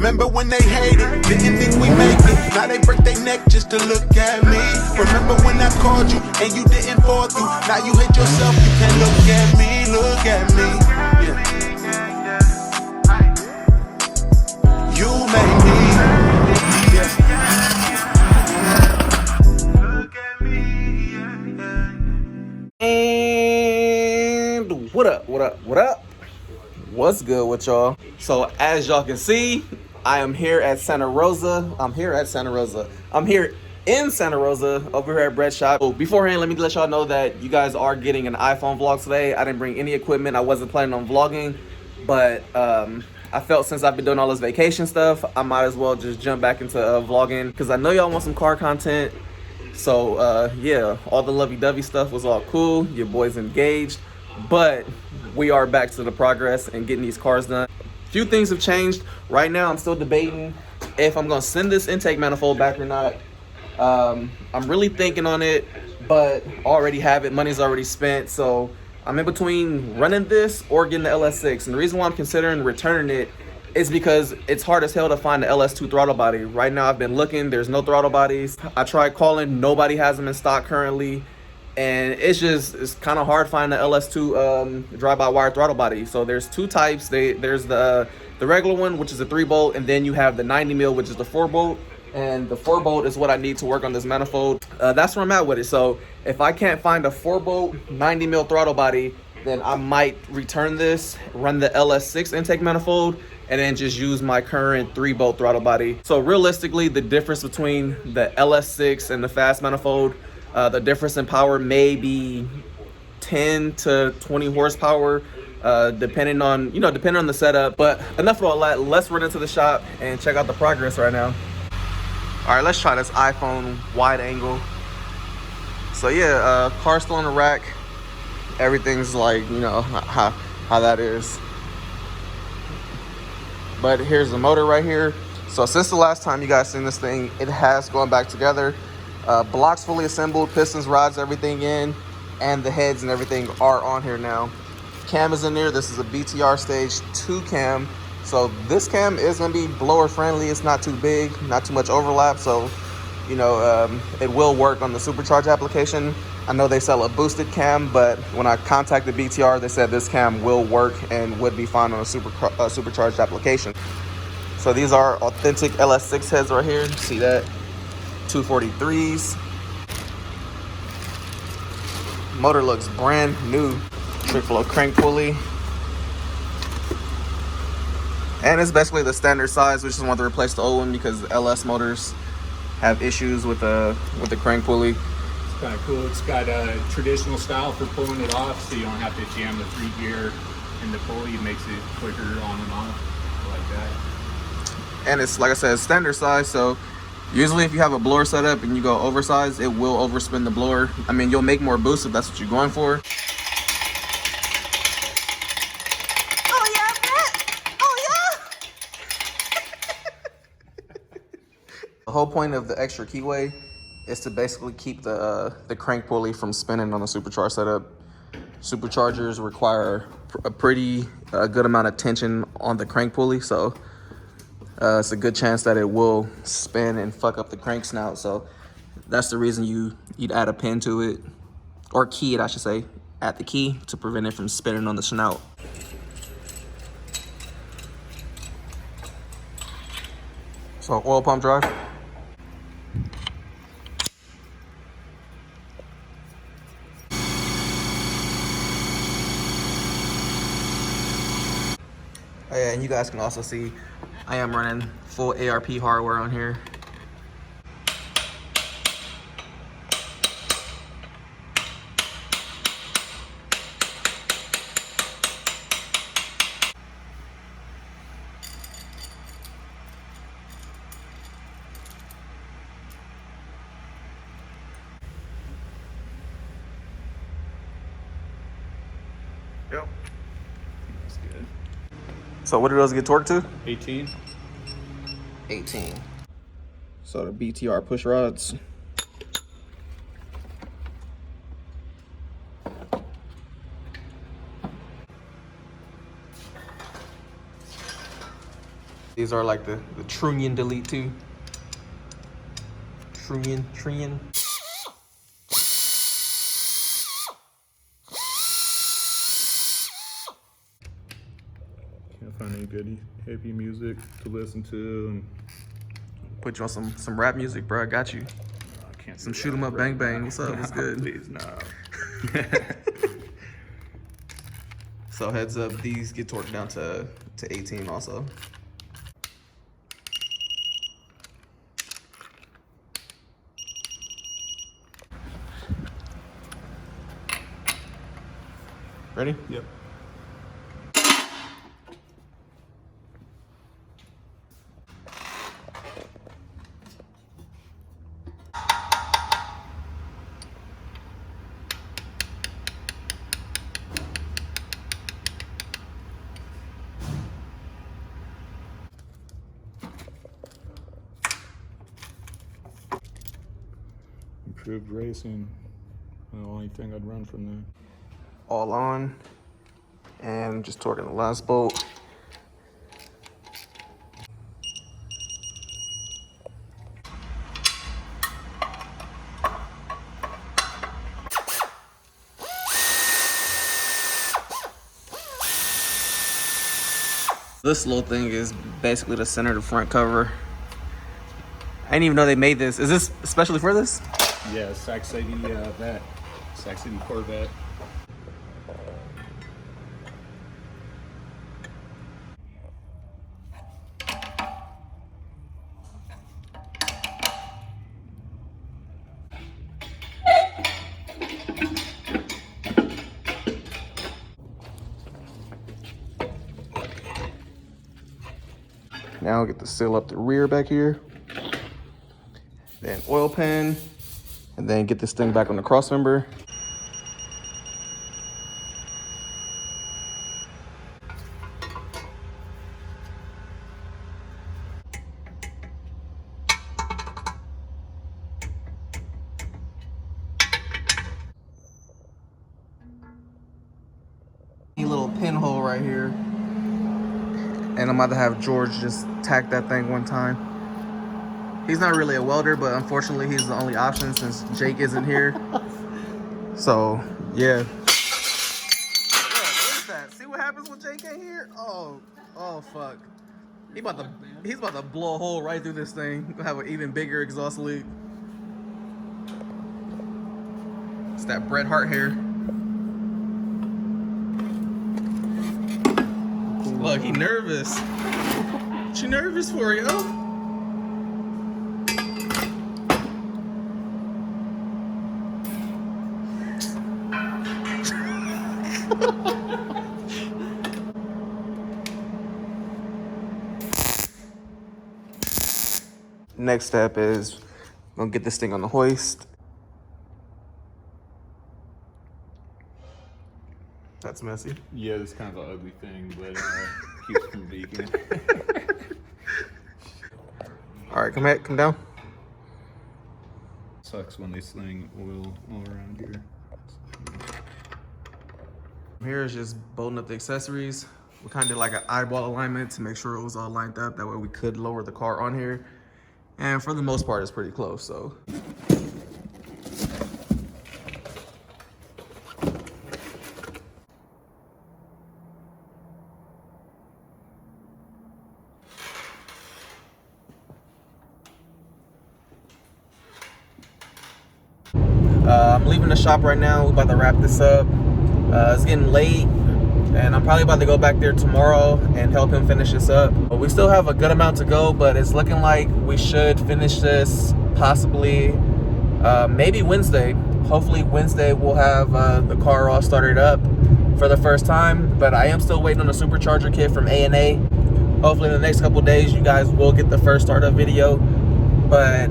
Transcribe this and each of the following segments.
Remember when they hated, didn't think we make it. Now they break their neck just to look at me. Remember when I called you and you didn't fall through. Now you hate yourself, you can't look at me, look at me. Yeah. You made me. Yeah. Look at me. And what up? What's good with y'all? So as y'all can see, I am here at Santa Rosa. I'm here in Santa Rosa over here at Bread Shop. So beforehand, let me let y'all know that you guys are getting an iPhone vlog today. I didn't bring any equipment. I wasn't planning on vlogging, but I felt since I've been doing all this vacation stuff, I might as well just jump back into vlogging because I know y'all want some car content. So yeah, all the lovey-dovey stuff was all cool. Your boy's engaged, but we are back to the progress and getting these cars done. Few things have changed. Right now, I'm still debating if I'm gonna send this intake manifold back or not. I'm really thinking on it, but already have it. Money's already spent, so I'm in between running this or getting the ls6. And the reason why I'm considering returning it is because it's hard as hell to find the ls2 throttle body. Right now, I've been looking. There's no throttle bodies. I tried calling. Nobody has them in stock currently. And it's kind of hard finding the ls2 drive-by-wire throttle body. So there's two types. There's the regular one, which is a 3-bolt, and then you have the 90 mil, which is the 4-bolt. And the 4-bolt is what I need to work on this manifold. That's where I'm at with it. So if I can't find a 4-bolt 90 mil throttle body, then I might return this, run the ls6 intake manifold, and then just use my current 3-bolt throttle body. So realistically, the difference between the ls6 and the fast manifold, the difference in power may be 10 to 20 horsepower, depending on the setup. But enough of all that. Let's run into the shop and check out the progress right now. All right, let's try this iPhone wide angle. So yeah, car's still on the rack. Everything's like, you know, how that is. But here's the motor right here. So since the last time you guys seen this thing, it has gone back together. Blocks fully assembled, pistons, rods, everything in, and the heads and everything are on here now. Cam is in there. This is a BTR stage 2 cam. So this cam is gonna be blower friendly. It's not too big, not too much overlap. So, you know, it will work on the supercharged application. I know they sell a boosted cam, but when I contacted BTR, they said this cam will work and would be fine on a supercharged application. So these are authentic ls6 heads right here. See that? 243s. Motor looks brand new. Trick flow crank pulley. And it's basically the standard size. We just want to replace the old one because the LS motors have issues with the crank pulley. It's kind of cool. It's got a traditional style for pulling it off, so you don't have to jam the 3 gear in the pulley. It makes it quicker on and off like that. And it's, like I said, standard size. So usually if you have a blower setup and you go oversized, it will overspin the blower. I mean, you'll make more boost if that's what you're going for. The whole point of the extra keyway is to basically keep the crank pulley from spinning on a supercharged setup. Superchargers require a pretty good amount of tension on the crank pulley, so it's a good chance that it will spin and fuck up the crank snout. So that's the reason you'd add a pin to it, or key it, I should say, at the key to prevent it from spinning on the snout. So oil pump drive. Oh yeah, and you guys can also see I am running full ARP hardware on here. Yep. That's good. So what do those get torqued to? 18. 18. So the BTR push rods. These are like the Trunnion Delete 2. Trunnion. Can't find any good hippie music to listen to. And Put you on some rap music, bro. I got you. I can't Some shoot 'em up, bang bang. What's up? What's good? Please, no. So heads up, these get torqued down to 18 also. Ready? Yep. Improved racing. The only thing I'd run from there. All on, and just torquing the last bolt. This little thing is basically the center of the front cover. I didn't even know they made this. Is this especially for this? Yeah, Sac City Vette. Sac City Corvette. Now I'll get to seal up the rear back here. Then oil pan, and then get this thing back on the cross member. A little pinhole right here. And I'm about to have George just tack that thing one time. He's not really a welder, but unfortunately he's the only option since Jake isn't here. So, yeah. What is that? See what happens when Jake ain't here? Oh fuck. He's about to blow a hole right through this thing. Have an even bigger exhaust leak. It's that Bret Hart hair. Look, he nervous. What you nervous for, yo? Next step is gonna get this thing on the hoist. That's messy. Yeah, it's kind of an ugly thing, but keeps from leaking. All right, come down. Sucks when they sling oil all around here. Here is just bolting up the accessories. We kind of did like an eyeball alignment to make sure it was all lined up. That way we could lower the car on here. And for the most part, it's pretty close, so. I'm leaving the shop right now. We're about to wrap this up. It's getting late, and I'm probably about to go back there tomorrow and help him finish this up. But we still have a good amount to go, but it's looking like we should finish this possibly maybe Wednesday. Hopefully Wednesday we'll have the car all started up for the first time, but I am still waiting on a supercharger kit from A&A. Hopefully in the next couple days you guys will get the first startup video, but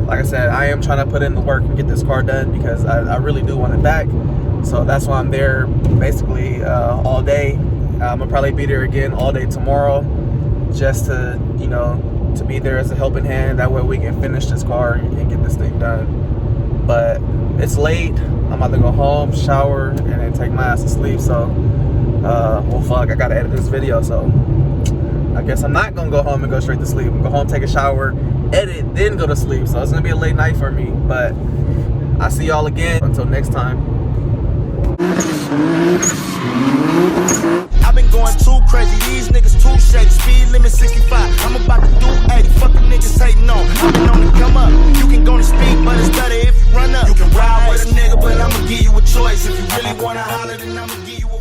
like I said, I am trying to put in the work and get this car done because I really do want it back. So that's why I'm there basically all day. I'm gonna probably be there again all day tomorrow just to, you know, to be there as a helping hand. That way we can finish this car and get this thing done. But it's late. I'm about to go home, shower, and then take my ass to sleep. So, well, fuck, I gotta edit this video. So I guess I'm not gonna go home and go straight to sleep. I'm gonna go home, take a shower, edit, then go to sleep. So it's gonna be a late night for me. But I'll see y'all again. Until next time. I've been going too crazy, these niggas too shady. Speed limit 65, I'm about to do 80. Fucking niggas hating on, I've been on the come up. You can go to speed, but it's better if you run up. You can ride with a nigga, but I'ma give you a choice. If you really wanna holler, then I'ma give you a